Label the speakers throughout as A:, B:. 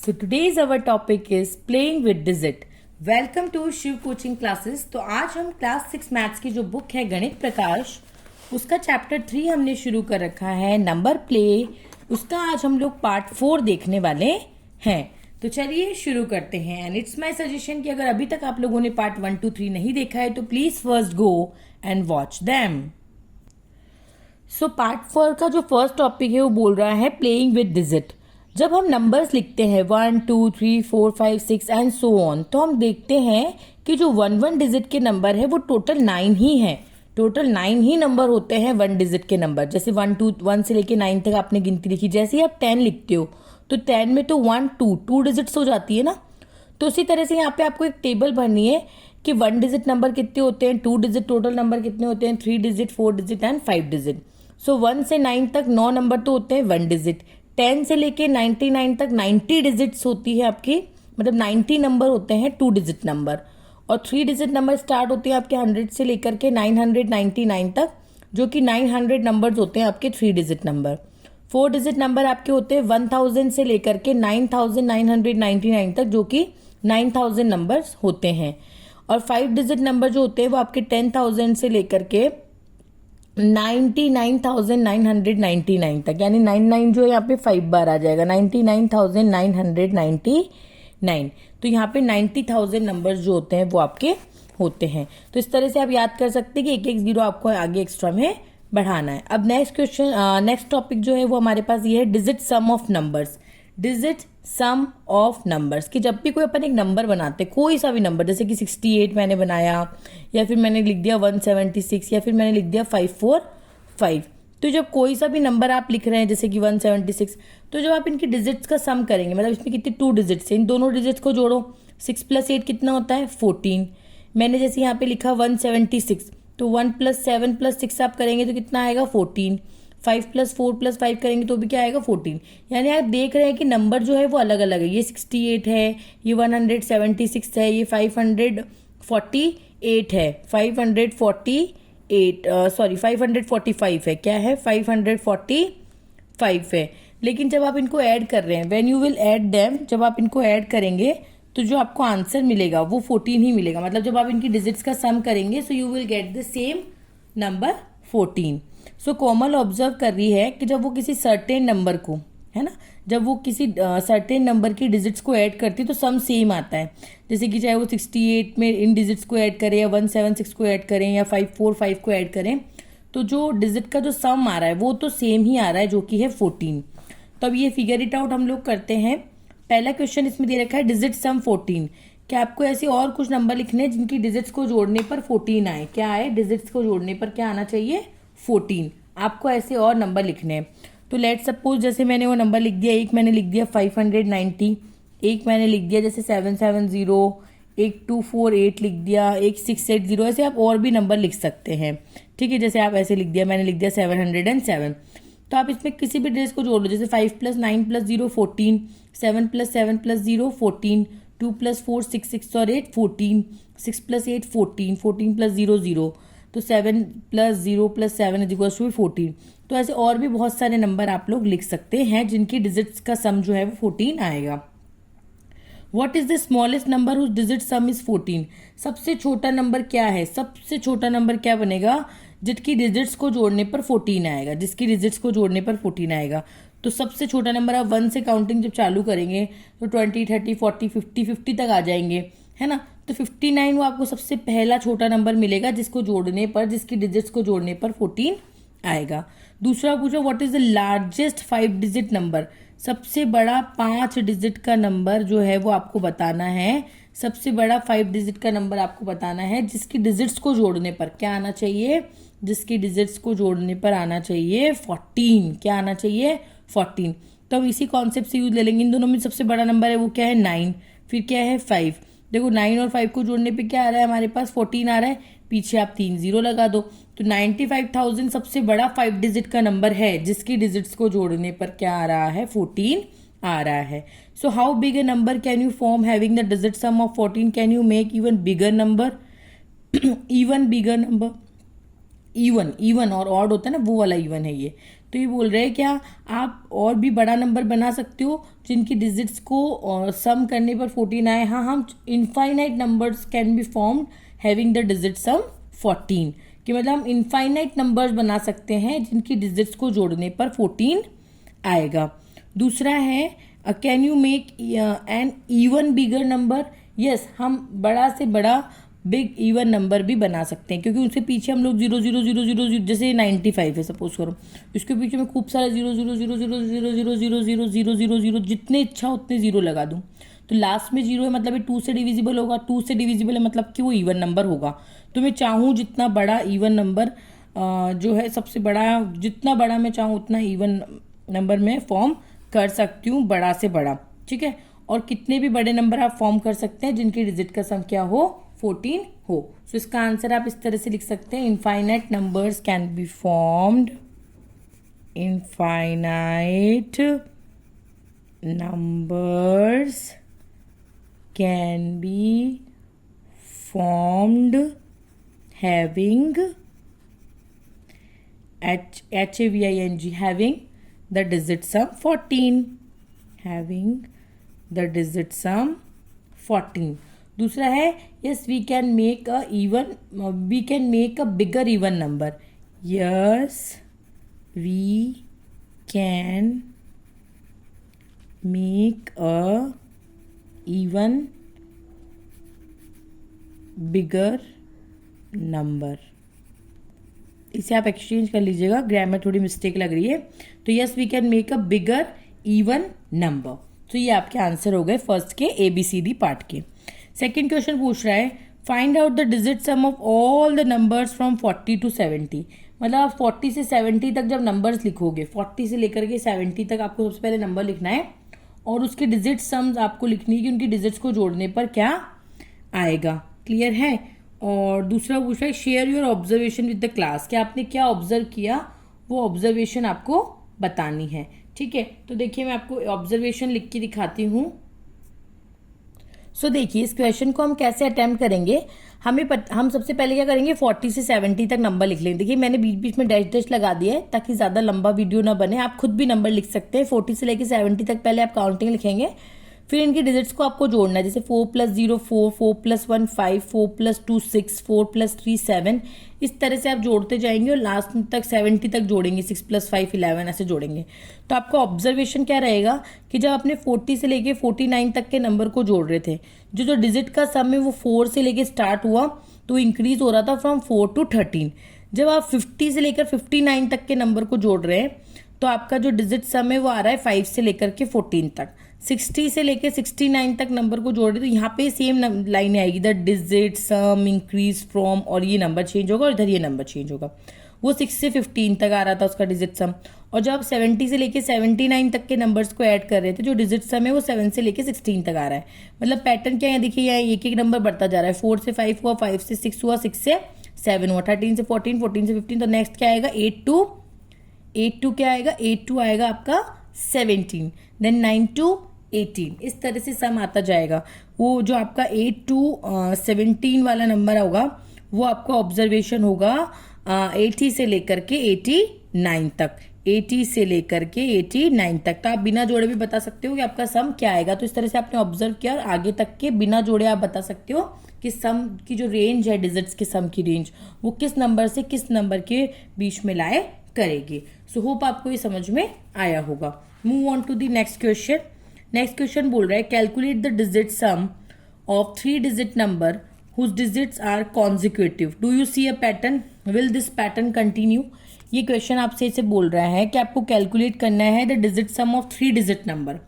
A: So today's our topic is playing with digit. Welcome to Shiv coaching classes. तो आज हम class 6 maths की जो बुक है गणित प्रकाश, उसका चैप्टर 3 हमने शुरू कर रखा है नंबर प्ले। उसका आज हम लोग पार्ट 4 देखने वाले हैं। तो चलिए शुरू करते हैं। एंड इट्स माय सजेशन कि अगर अभी तक आप लोगों ने पार्ट 1 2 3 नहीं देखा है तो please first go and watch them. So part 4 का जो फर्स्ट टॉपिक है वो बोल रहा है प्लेइंग विद डिजिट। जब हम नंबर्स लिखते हैं 1 2 3 4 5 6 एंड सो ऑन, तो हम देखते हैं कि जो 1 डिजिट के नंबर है वो टोटल 9 ही है। टोटल 9 ही नंबर होते हैं 1 डिजिट के नंबर। जैसे 1 से लेके 9 तक आपने गिनती लिखी। जैसे ही आप 10 लिखते हो तो 10 में तो 1 2 डिजिट्स हो जाती है ना। तो उसी तरह से यहाँ पे आपको एक टेबल भरनी है कि 1 डिजिट नंबर कितने होते हैं, 2 डिजिट टोटल नंबर कितने होते हैं, 3 डिजिट 4 डिजिट एंड 5 डिजिट। सो 1 से 9 तक 9 नंबर तो होते हैं 1 डिजिट। 10 से लेके 99 तक 90 डिजिट्स होती है आपकी, मतलब 90 नंबर होते हैं 2 डिजिट नंबर। और 3 डिजिट नंबर स्टार्ट होते हैं आपके 100 से लेकर के 999 तक, जो कि 900 नंबर्स होते हैं आपके 3 डिजिट नंबर। 4 डिजिट नंबर आपके होते हैं 1000 से लेकर के 9999 तक, जो कि 9000 नंबर्स होते हैं। और 5 डिजिट नंबर जो होते हैं वो आपके 10,000 से लेकर के 99,999 तक, यानी 99 जो है यहाँ पे 5 बार आ जाएगा, 99,999। तो यहाँ पे 90,000 नंबर्स जो होते हैं वो आपके होते हैं। तो इस तरह से आप याद कर सकते हैं कि एक एक जीरो आपको आगे एक्स्ट्रा में बढ़ाना है। अब नेक्स्ट टॉपिक जो है वो हमारे पास ये है digit sum of numbers. Digit sum of numbers कि जब भी कोई अपन एक नंबर बनाते, कोई सा भी नंबर, जैसे कि 68 मैंने बनाया, या फिर मैंने लिख दिया 176, या फिर मैंने लिख दिया 545। तो जब कोई सा भी नंबर आप लिख रहे हैं जैसे कि 176, तो जब आप इनकी डिजिट्स का सम करेंगे, मतलब इसमें कितनी 2 डिजिट्स है, इन दोनों डिजिट्स को जोड़ो। 6 + 8 कितना होता है 14। मैंने जैसे यहाँ पे लिखा 176, तो 1 + 7 + 6 आप करेंगे तो कितना आएगा 14। 5 + 4 + 5 करेंगे तो भी क्या आएगा 14। यानी आप देख रहे हैं कि नंबर जो है वो अलग अलग है। ये 68 है, ये 176 है, ये 548 है, 545 है, क्या है 545 है। लेकिन जब आप इनको ऐड कर रहे हैं, when you will add them, जब आप इनको ऐड करेंगे तो जो आपको आंसर मिलेगा वो 14 ही मिलेगा। मतलब जब आप इनकी डिजिट्स का सम करेंगे so you will get the same number 14। So Komal observe कर रही है कि जब वो किसी सर्टेन नंबर को, है ना, जब वो किसी सर्टेन नंबर की डिजिट्स को ऐड करती है तो सम सेम आता है। जैसे कि चाहे वो 68 में इन डिजिट्स को ऐड करें, या 176 को ऐड करें, या 545 को ऐड करें, तो जो डिजिट का जो सम आ रहा है वो तो सेम ही आ रहा है, जो कि है 14। तो अब ये फिगर इट आउट हम लोग करते हैं। पहला क्वेश्चन इसमें दे रखा है डिजिट सम 14। क्या आपको ऐसे और कुछ नंबर लिखने हैं जिनकी डिजिट्स को जोड़ने पर 14 आए? क्या आए? डिजिट्स को जोड़ने पर क्या आना चाहिए 14। आपको ऐसे और नंबर लिखने हैं। तो लेट सपोज जैसे मैंने वो नंबर लिख दिया, एक मैंने लिख दिया 590, एक मैंने लिख दिया जैसे 770, एक 248 लिख दिया, एक 680। ऐसे आप और भी नंबर लिख सकते हैं, ठीक है। जैसे आप ऐसे लिख दिया, मैंने लिख दिया 707। तो आप इसमें किसी भी डिजिट को जोड़ लो। जैसे 5 + 9 + 0 14, 7 + 7 + 0 14, 2 + 4 6 6 और 8 14, 6 + 8 14, 14 + 0 0, तो 7 + 0 + 7 = 14। तो ऐसे और भी बहुत सारे नंबर आप लोग लिख सकते हैं जिनकी डिजिट्स का सम जो है वो 14 आएगा। What is the smallest number whose digit sum is 14? सबसे छोटा नंबर क्या है? सबसे छोटा नंबर क्या बनेगा जिसकी डिजिट्स को जोड़ने पर 14 आएगा, जिसकी डिजिट्स को जोड़ने पर 14 आएगा। तो सबसे छोटा नंबर आप 1 से काउंटिंग जब चालू करेंगे तो 20 30 40 50 तक आ जाएंगे, है ना। तो 59 वो आपको सबसे पहला छोटा नंबर मिलेगा जिसको जोड़ने पर, जिसकी डिजिट्स को जोड़ने पर 14 आएगा। दूसरा पूछो what is the largest 5 digit number? सबसे बड़ा 5 डिजिट का नंबर जो है वो आपको बताना है। सबसे बड़ा 5 डिजिट का नंबर आपको बताना है जिसकी डिजिट्स को जोड़ने पर क्या आना चाहिए? जिसकी डिजिट्स को जोड़ने पर आना चाहिए 14। क्या आना चाहिए 14। तो अब इसी कॉन्सेप्ट से यूज ले लेंगे। इन दोनों में सबसे बड़ा नंबर है वो क्या है 9, फिर क्या है 5। देखो 9 और 5 को जोड़ने पे क्या आ रहा है हमारे पास 14 आ रहा है, पीछे आप 3 0 लगा दो। तो 95,000 सबसे बड़ा 5 डिजिट का नंबर है जिसकी डिजिट्स को जोड़ने पर क्या आ रहा है 14 आ रहा है। So how big A number can you form having the digit sum of 14? Can you make even bigger number? Even bigger number even, even और ऑड होता है ना, वो वाला इवन है ये। तो ये बोल रहे हैं क्या आप और भी बड़ा नंबर बना सकते हो जिनकी डिजिट्स को सम करने पर 14 आए। हाँ, हम infinite numbers can be formed having the digit सम 14, कि मतलब हम इनफाइनाइट नंबर्स बना सकते हैं जिनकी डिजिट्स को जोड़ने पर 14 आएगा। दूसरा है can you make an even bigger number. Yes, हम बड़ा से बड़ा बिग इवन नंबर भी बना सकते हैं, क्योंकि उसके पीछे हम लोग 0 0 0 0 0 जैसे 95 है सपोज करो, इसके पीछे मैं खूब सारा 0 0 0 0 0 0 0 0 0 0 0 जितने इच्छा उतने जीरो लगा दूं, तो लास्ट में जीरो है मतलब ये 2 से डिविजिबल होगा, 2 से डिविजिबल है मतलब कि वो इवन नंबर होगा। तो मैं चाहूँ जितना बड़ा इवन नंबर जो है, सबसे बड़ा जितना बड़ा मैं चाहूँ उतना इवन नंबर में फॉर्म कर सकती हूँ, बड़ा से बड़ा, ठीक है। और कितने भी बड़े नंबर आप फॉर्म कर सकते हैं जिनकी डिजिट का सम क्या हो, 14 हो। सो इसका आंसर आप इस तरह से लिख सकते हैं, infinite numbers can be formed, infinite numbers can be formed having HAVING having the digit sum 14, having the digit sum 14। दूसरा है yes we can make a even, we can make a bigger even number। yes we can make a even bigger number। इसे आप exchange कर लीजिएगा, grammar थोड़ी mistake लग रही है। तो yes we can make a bigger even number. तो ये आपके आंसर हो गए फर्स्ट के ABCD पार्ट के। सेकंड क्वेश्चन पूछ रहा है find out the digit sum of all the numbers from 40 to 70। मतलब आप 40 से 70 तक जब नंबर्स लिखोगे, 40 से लेकर के 70 तक आपको सबसे पहले नंबर लिखना है और उसके डिजिट सम्स आपको लिखनी है कि उनकी डिजिट्स को जोड़ने पर क्या आएगा। क्लियर है। और दूसरा पूछ रहा है share your observation with the class, कि आपने क्या ऑब्जर्व किया वो ऑब्जर्वेशन आपको बतानी है। ठीक है, तो देखिए मैं आपको ऑब्जर्वेशन लिख के दिखाती हूँ। सो देखिए इस क्वेश्चन को हम कैसे अटेम्प्ट करेंगे। हम सबसे पहले क्या करेंगे, 40 से 70 तक नंबर लिख लेंगे। देखिए मैंने बीच बीच में डैश डैश लगा दिया है ताकि ज़्यादा लंबा वीडियो ना बने। आप खुद भी नंबर लिख सकते हैं। 40 से लेकर 70 तक पहले आप काउंटिंग लिखेंगे, फिर इनकी डिजिट्स को आपको जोड़ना है। जैसे 4 + 0 4, 4 + 1 5, 4 + 2 6, 4 + 3 7। इस तरह से आप जोड़ते जाएंगे और लास्ट तक 70 तक जोड़ेंगे। 6 + 5 11 ऐसे जोड़ेंगे। तो आपका ऑब्जर्वेशन क्या रहेगा कि जब आपने 40 से लेके 49 तक के नंबर को जोड़ रहे थे, जो डिजिट का सम है वो 4 से लेके स्टार्ट हुआ तो इंक्रीज हो रहा था फ्रॉम 4 to 13। जब आप 50 से लेकर 59 तक के नंबर को जोड़ रहे हैं तो आपका जो डिजिट सम है वो आ रहा है 5 से लेकर के 14 तक। 60 से लेकर 69 तक नंबर को जोड़ रहे तो यहाँ पे सेम लाइन आएगी, the digit some increase from, और ये नंबर चेंज होगा और इधर ये नंबर चेंज होगा। वो 6 से 15 तक आ रहा था उसका डिजिट सम, और जब आप 70 से लेके 79 तक के नंबर्स को ऐड कर रहे थे जो डिजिट सम है वो 7 से लेके 16 तक आ रहा है। मतलब पैटर्न क्या है, देखिए यहाँ एक एक नंबर बढ़ता जा रहा है। 4 से 5 हुआ, 5 से 6 हुआ, 6 से 7 हुआ, 13 से 14, 14 से 15। तो नेक्स्ट क्या आएगा, 8 to क्या आएगा, 8 to आएगा आपका 17, देन 9 to 18। इस तरह से सम आता जाएगा। वो जो आपका 8 to 17 वाला नंबर होगा वो आपका ऑब्जर्वेशन होगा 80 से लेकर के 89 तक, 80 से लेकर के 89 तक। तो आप बिना जोड़े भी बता सकते हो कि आपका सम क्या आएगा। तो इस तरह से आपने ऑब्जर्व किया और आगे तक के बिना जोड़े आप बता सकते हो कि सम की जो रेंज है, डिजिट्स के सम की रेंज, वो किस नंबर से किस नंबर के बीच में लाए करेगी। सो होप आपको ये समझ में आया होगा। Move on to the next question. Next question बोल रहा है calculate the digit sum of 3 digit number whose digits are consecutive, do you see a pattern, will this pattern continue. ये क्वेश्चन आपसे इसे बोल रहा है कि आपको कैलकुलेट करना है the digit sum of 3 digit number.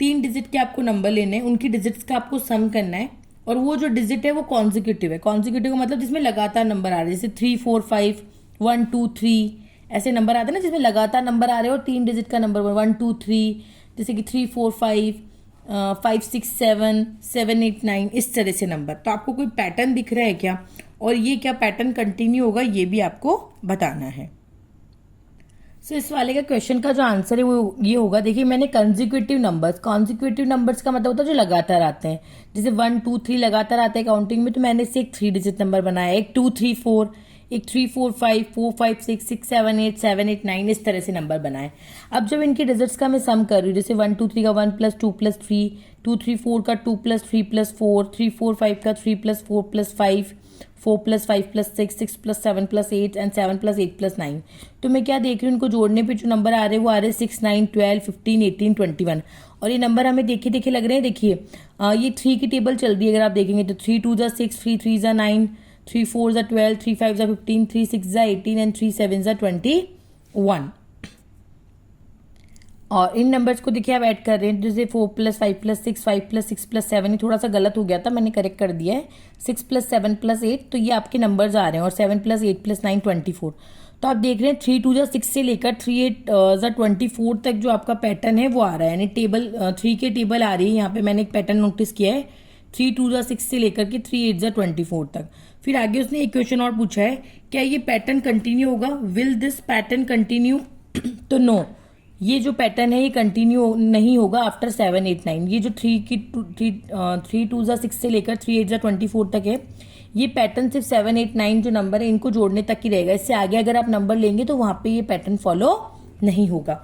A: 3 digit के आपको नंबर लेने हैं, उनकी डिजिट्स का आपको सम करना है, और वो जो डिजिट है वो कॉन्जिक्यूटिव है। कॉन्जिक्यूटिव का मतलब जिसमें लगातार नंबर आ रहे हैं, जैसे 3 4 5 1 2 3 ऐसे नंबर आते हैं ना, जिसमें लगातार नंबर आ रहे हैं और 3 डिजिट का नंबर 1 2 3, जैसे कि 3 4 5 5 6 7 7 8 9, इस तरह से नंबर। तो आपको कोई पैटर्न दिख रहा है क्या, और ये क्या पैटर्न कंटिन्यू होगा ये भी आपको बताना है। सो इस वाले का क्वेश्चन का जो आंसर है वो ये होगा। देखिए मैंने कंजिक्यूटिव नंबर्स, कॉन्जिक्यूटिव नंबर्स का मतलब होता है जो लगातार आते हैं, जैसे 1 2 3 लगातार आते हैं काउंटिंग में, तो मैंने इससे एक 3 डिजिट नंबर बनाया, एक 2 3 4, एक 3 4 5 4 5 6 6 7 8 7 8 9 इस तरह से नंबर बनाए। अब जब इनके डिजिट्स का मैं सम कर रही हूँ, जैसे 1 2 3 का 1 + 2 + 3, 2 3 4 का 2 + 3 + 4, 3 4 5 का 3 + 4 + 5, 4 + 5 + 6, 6 + 7 + 8 एंड 7 + 8 + 9। तो मैं क्या देख रही हूँ, इनको जोड़ने पे जो नंबर आ रहे हैं वो आ रहे हैं 6 9 12 15 18 21। और ये नंबर हमें देखे देखे लग रहे हैं। देखिए ये 3 की टेबल चल रही है, अगर आप देखेंगे तो 3 2 = 6, 3 3 = 9, 3 4 = 12, 3 5 = 15, 3 6 = 18 एंड 3 7 = 21। और इन नंबर्स को देखिए आप ऐड कर रहे हैं, जैसे 4 + 5 + 6, 5 + 6 + 7, ये थोड़ा सा गलत हो गया था, मैंने करेक्ट कर दिया है। 6 + 7 + 8, तो ये आपके नंबर्स आ रहे हैं। और 7 + 8 + 9 24। तो आप देख रहे हैं 3 2 = 6 से लेकर 3 8 = 24 तक जो आपका पैटर्न है वो आ रहा है, यानी टेबल 3 के टेबल आ रही है। यहाँ पे मैंने एक पैटर्न नोटिस किया है, 3 2 = 6 से लेकर के 3 8 = 24 तक। फिर आगे उसने एक क्वेश्चन और पूछा है, क्या ये पैटर्न कंटिन्यू होगा, विल दिस पैटर्न कंटिन्यू? तो नो, ये जो पैटर्न है ये कंटिन्यू नहीं होगा आफ्टर 7 8 9। ये जो 3 2 = 6 से लेकर 3 8 = 24 तक है, ये पैटर्न सिर्फ 7 8 9 जो नंबर है इनको जोड़ने तक ही रहेगा। इससे आगे अगर आप नंबर लेंगे तो वहां पे ये पैटर्न फॉलो नहीं होगा।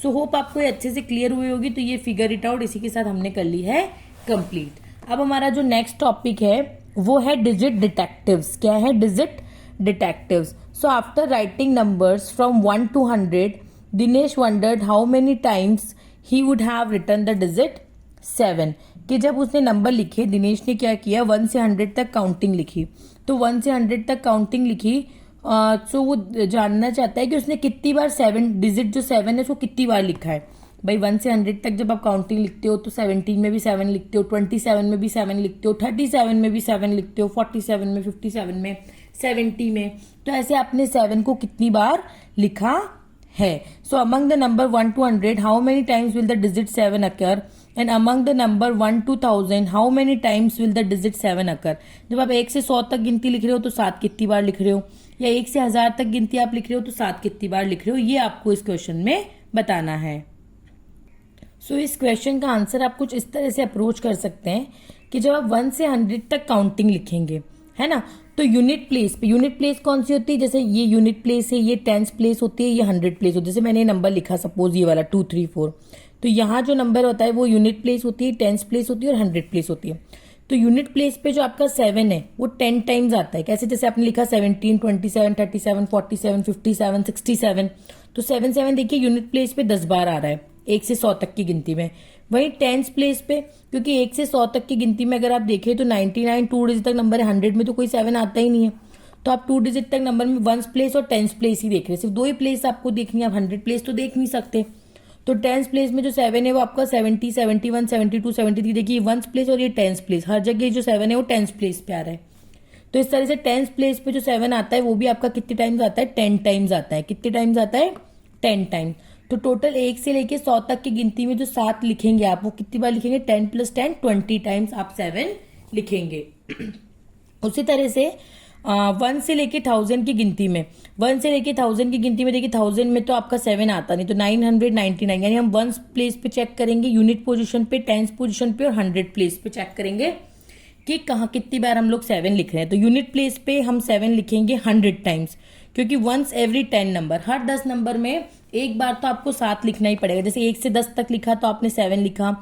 A: सो होप आपको ये अच्छे से क्लियर हुई होगी। तो ये फिगर इट आउट इसी के साथ हमने कर ली है कंप्लीट। अब हमारा जो नेक्स्ट टॉपिक है वो है डिजिट डिटेक्टिव्स। क्या है? Digit detectives. So after writing numbers from 1 to 100, Dinesh wondered how many times he would have written the digit 7। कि जब उसने नंबर लिखे, दिनेश ने क्या किया, 1 से 100 तक काउंटिंग लिखी। तो 1 से 100 तक काउंटिंग लिखी, तो वो जानना चाहता है कि उसने कितनी बार 7 डिजिट जो 7 है उसको कितनी बार लिखा है। भाई 1 से 100 तक जब आप काउंटिंग लिखते हो तो 17 में भी 7 लिखते हो, 27 में भी 7 लिखते हो, 37 में भी 7 लिखते हो, 47 में, 57 में, 70 में। तो ऐसे आपने 7 को कितनी बार लिखा है। सो among the number 1 to 100 how many times will the digit 7 occur, and among the number 1 to 1000 how many times will the digit 7 अकर। जब आप 1 से 100 तक गिनती लिख रहे हो तो 7 कितनी बार लिख रहे हो, या 1 से 1000 तक गिनती आप लिख रहे हो तो 7 कितनी बार लिख रहे हो, ये आपको इस क्वेश्चन में बताना है। सो इस क्वेश्चन का आंसर आप कुछ इस तरह से अप्रोच कर सकते हैं कि जब आप 1 से 100 तक काउंटिंग लिखेंगे, है ना, तो यूनिट प्लेस पे, यूनिट प्लेस कौन सी होती है, जैसे ये यूनिट प्लेस है, ये टेंस प्लेस होती है, ये 100 प्लेस होती है। जैसे मैंने नंबर लिखा सपोज ये वाला 2 3 4, तो यहाँ जो नंबर होता है वो यूनिट प्लेस होती है, टेंस प्लेस होती है और 100 प्लेस होती है। तो यूनिट प्लेस पे जो आपका 7 है वो 10 टाइम्स आता है। कैसे? जैसे आपने लिखा 17 27 37 47 57 67, तो 7 7 देखिए यूनिट प्लेस पे 10 बार आ रहा है 1 से 100 तक की गिनती में। वहीं टेंस प्लेस पे, क्योंकि 1 से 100 तक की गिनती में अगर आप देखें तो 99 2 डिजिट तक नंबर है, 100 में तो कोई 7 आता ही नहीं है। तो आप 2 डिजिट तक नंबर में 1 प्लेस और 10 प्लेस ही देख रहे हैं, सिर्फ 2 ही प्लेस आपको देखनी है, आप 100 प्लेस तो देख नहीं सकते। तो 10 प्लेस में जो 7 है वो आपका 70 71 72 73, देखिए 1 प्लेस और ये 10 प्लेस, हर जगह जो 7 है वो 10 प्लेस पे आ रहा है। तो इस तरह से 10 प्लेस पे जो 7 आता है वो भी आपका कितने टाइम्स आता है, 10 टाइम्स आता है। कितने टाइम्स आता है? 10 टाइम्स। तो टोटल 1 से लेके 100 तक की गिनती में जो 7 लिखेंगे आप, वो कितनी बार लिखेंगे? 10 + 10 20 टाइम्स आप 7 लिखेंगे। उसी तरह से 1 से लेके 1000 की गिनती में, 1 से लेके 1000 की गिनती में देखिए 1000 में तो आपका 7 आता नहीं, तो 999, यानी हम 1 प्लेस पे चेक करेंगे यूनिट पोजीशन पे, 10 पोजीशन पे और 100 प्लेस पे चेक करेंगे कि कहाँ कितनी बार हम लोग 7 लिख रहे हैं। तो यूनिट प्लेस पे हम 7 लिखेंगे 100 टाइम्स, क्योंकि वंस एवरी 10 नंबर, हर 10 नंबर में एक बार तो आपको 7 लिखना ही पड़ेगा। जैसे 1 से 10 तक लिखा तो आपने 7 लिखा,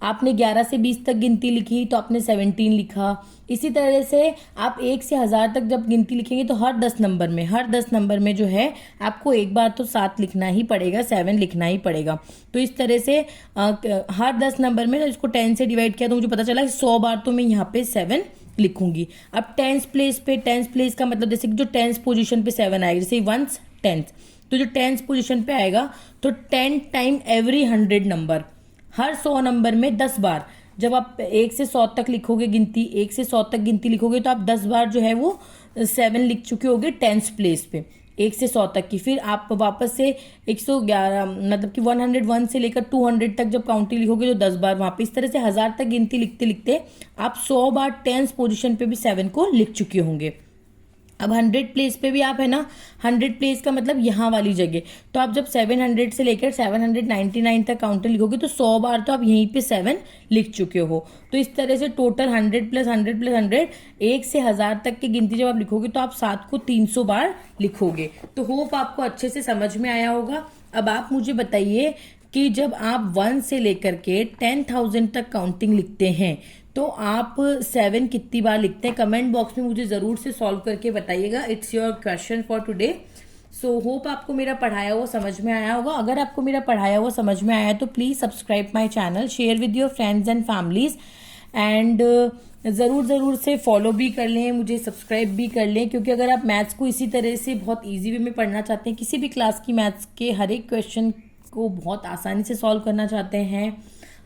A: आपने 11 से 20 तक गिनती लिखी तो आपने 17 लिखा। इसी तरह से आप 1 से 1000 तक जब गिनती लिखेंगे तो हर 10 नंबर में जो है आपको एक बार तो 7 लिखना ही पड़ेगा, 7 लिखना ही पड़ेगा। तो इस तरह से हर 10 नंबर में इसको 10 से डिवाइड किया तो मुझे पता चला कि 100 बार तो मैं यहाँ पे 7 लिखूंगी। अब टेंस प्लेस का मतलब जैसे कि जो टेंस पोजीशन पे 7 आएगा, जैसे 1 टेंस, तो जो टेंस पोजीशन पे आएगा तो 10 टाइम एवरी 100 नंबर, हर 100 नंबर में 10 बार। जब आप 1 से 100 तक लिखोगे गिनती, 1 से 100 तक गिनती लिखोगे तो आप 10 बार जो है वो 7 लिख चुके होगे टेंस प्लेस पे 1 से 100 तक की। फिर आप वापस से 111 मतलब कि 101 से लेकर 200 तक जब काउंटिंग लिखोगे तो 10 बार वहां पे। इस तरह से 1000 तक गिनती लिखते लिखते आप 100 बार टेंस पोजीशन पे भी 7 को लिख चुके होंगे। अब 100 प्लेस पे भी आप है ना, 100 प्लेस का मतलब यहाँ वाली जगह, तो आप जब 700 से लेकर 799 तक काउंटर लिखोगे तो 100 बार तो आप यहीं पे 7 लिख चुके हो। तो इस तरह से टोटल 100 प्लस 100 प्लस 100, 1 से 1000 तक की गिनती जब आप लिखोगे तो आप 7 को 300 बार लिखोगे। तो होप आपको अच्छे से समझ में आया होगा। अब आप मुझे बताइए कि जब आप 1 से लेकर के 10,000 तक काउंटिंग लिखते हैं तो आप 7 कितनी बार लिखते हैं? कमेंट बॉक्स में मुझे ज़रूर से सॉल्व करके बताइएगा। It's your question for today. So hope आपको मेरा पढ़ाया हुआ समझ में आया होगा। अगर आपको मेरा पढ़ाया हुआ समझ में आया है तो please subscribe my channel, share with your friends and families, and ज़रूर से फॉलो भी कर लें, मुझे सब्सक्राइब भी कर लें, क्योंकि अगर आप मैथ्स को इसी तरह से बहुत ईजी वे में पढ़ना चाहते हैं, किसी भी क्लास की मैथ्स के हर एक क्वेश्चन को बहुत आसानी से सॉल्व करना चाहते हैं,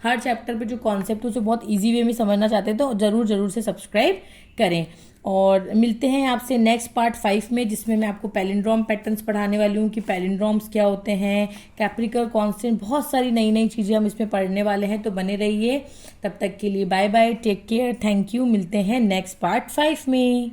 A: हर चैप्टर पे जो कॉन्सेप्ट है उसे बहुत इजी वे में समझना चाहते हैं, तो ज़रूर से सब्सक्राइब करें। और मिलते हैं आपसे नेक्स्ट पार्ट 5 में, जिसमें मैं आपको पैलिंड्रोम पैटर्न्स पढ़ाने वाली हूँ कि पैलिंड्रोम्स क्या होते हैं, कैप्रिकल कांस्टेंट, बहुत सारी नई चीज़ें हम इसमें पढ़ने वाले हैं। तो बने रहिए। तब तक के लिए bye bye, take care, thank you. मिलते हैं नेक्स्ट पार्ट 5 में।